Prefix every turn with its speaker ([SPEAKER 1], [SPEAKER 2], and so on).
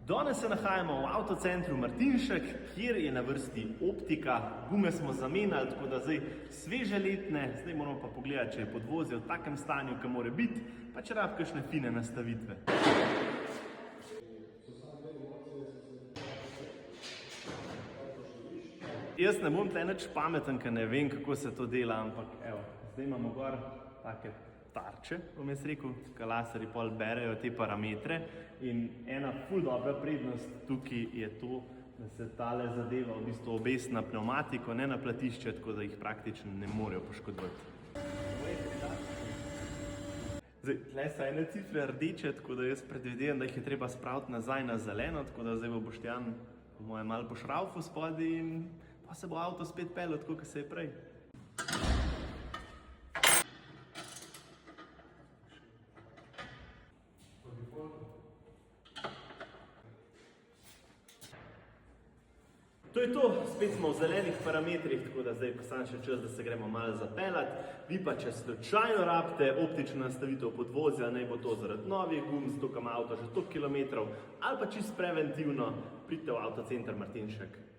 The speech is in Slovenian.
[SPEAKER 1] Danes se nahajamo v avtocentru Martinšek, kjer je na vrsti optika. Gume smo zamenjali, tako da zdaj sveže letne, zdaj moramo pa pogledati, če je podvozje v takem stanju, ki mora biti, pa če rab kakšne fine nastavitve. Jaz ne bom tle nič pameten, ker ne vem, kako se to dela, ampak evo, zdaj imamo gor take tarče, bom jaz rekel, ki laserji pol berejo te parametre in ena ful dobra prednost tukaj je to, da se tale zadeva v bistvu obesi na pnevmatiko, ne na platišče, tako da jih praktično ne morejo poškodovati. Zdaj, tle so ene cifre rdeče, tako da jaz predvidevam, da jih je treba spraviti nazaj na zeleno, tako da zdaj bo Boštjan po moje malo po šraufu spodaj in pa se bo avto spet peljal, tako kot se je prej. To je to, spet smo v zelenih parametrih, tako da zdaj pa sam še čas, da se gremo malo zapeljati. Vi pa, če slučajno rabite optično nastavitev podvozja, naj bo to zaradi novih gum, zato kam avto že 100 km, ali pa čisto preventivno, pridite v avtocenter Martinšek.